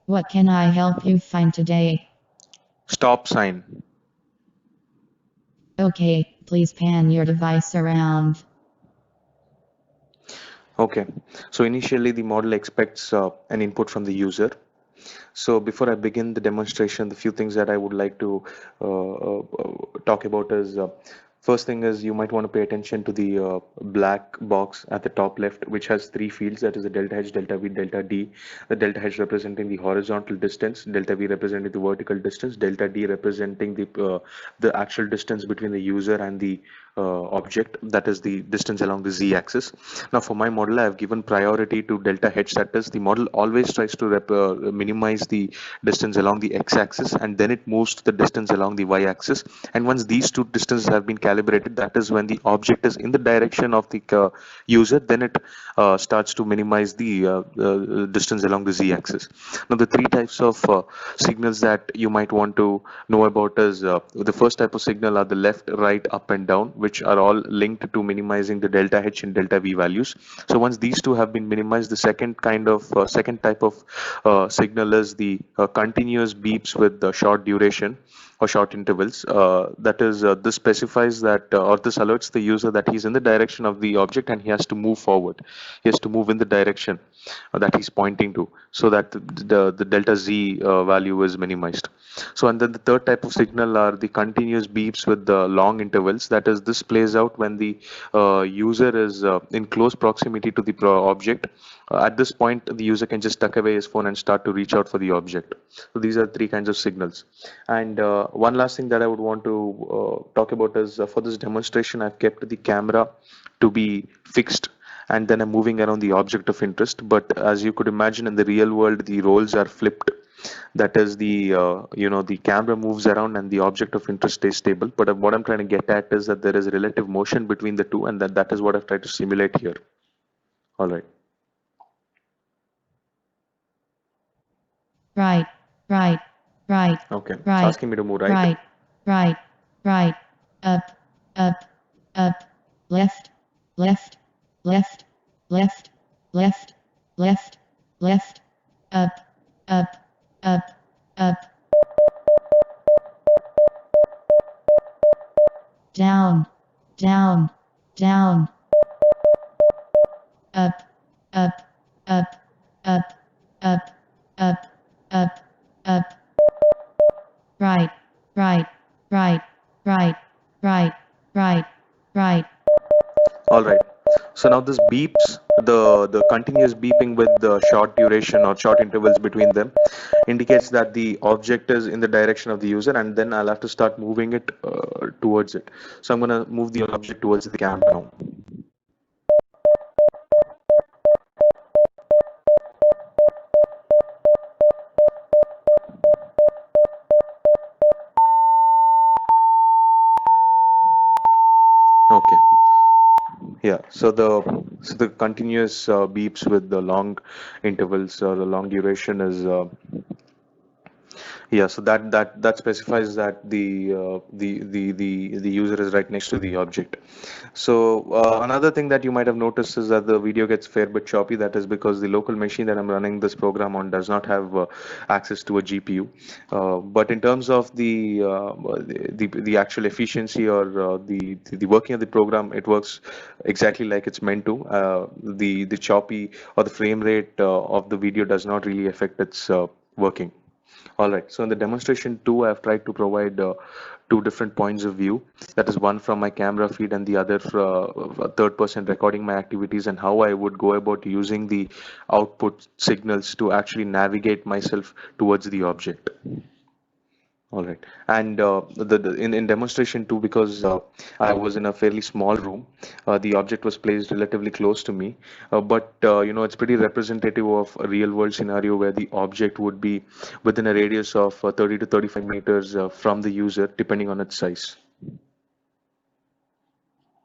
What can I help you find today? Stop sign. Okay, please pan your device around. Okay, so initially the model expects an input from the user. So before I begin the demonstration, the few things that I would like to talk about is first thing is you might want to pay attention to the black box at the top left, which has three fields, that is the delta H, delta V, delta D. The delta H representing the horizontal distance, delta V representing the vertical distance, delta D representing the actual distance between the user and the object, that is the distance along the z-axis. Now for my model I have given priority to delta H, that is the model always tries to minimize the distance along the x-axis and then it moves to the distance along the y-axis, and once these two distances have been calibrated, that is when the object is in the direction of the user, then it starts to minimize the distance along the z-axis. Now the three types of signals that you might want to know about is the first type of signal are the left, right, up and down, which are all linked to minimizing the delta H and delta V values. So once these two have been minimized, the second type of signal is the continuous beeps with the short duration or short intervals. That is, this specifies that or this alerts the user that he's in the direction of the object and he has to move forward. He has to move in the direction that he's pointing to, so that the delta Z value is minimized. So, and then the third type of signal are the continuous beeps with the long intervals. That is, this plays out when the user is in close proximity to the object. At this point, the user can just tuck away his phone and start to reach out for the object. So these are three kinds of signals. And one last thing that I would want to talk about is for this demonstration, I've kept the camera to be fixed and then I'm moving around the object of interest. But as you could imagine, in the real world, the roles are flipped. That is, the camera moves around and the object of interest stays stable. But what I'm trying to get at is that there is relative motion between the two, and that is what I've tried to simulate here. All right. Right, right, right, Okay. It's right, asking me to move right. right, right, right, up, up, up, left, left, left, left, left, left, left, up, up, up, up, down, down, down, up, up, up, up, up, up, up, up, right, right, right, right, right, right, right. All right. So now this beeps, the continuous beeping with the short duration or short intervals between them indicates that the object is in the direction of the user, and then I'll have to start moving it towards it. So I'm going to move the object towards the camera now. Okay. Yeah. So the continuous beeps with the long intervals or the long duration is yeah, so that specifies that the user is right next to the object. So another thing that you might have noticed is that the video gets fair bit choppy. That is because the local machine that I'm running this program on does not have access to a GPU. But in terms of the actual efficiency or the working of the program, it works exactly like it's meant to. The choppy or the frame rate of the video does not really affect its working. All right, so in the demonstration two, I've tried to provide two different points of view. That is one from my camera feed and the other third person recording my activities and how I would go about using the output signals to actually navigate myself towards the object. All right. And in demonstration two, because I was in a fairly small room, the object was placed relatively close to me. But it's pretty representative of a real world scenario where the object would be within a radius of 30 to 35 meters from the user, depending on its size.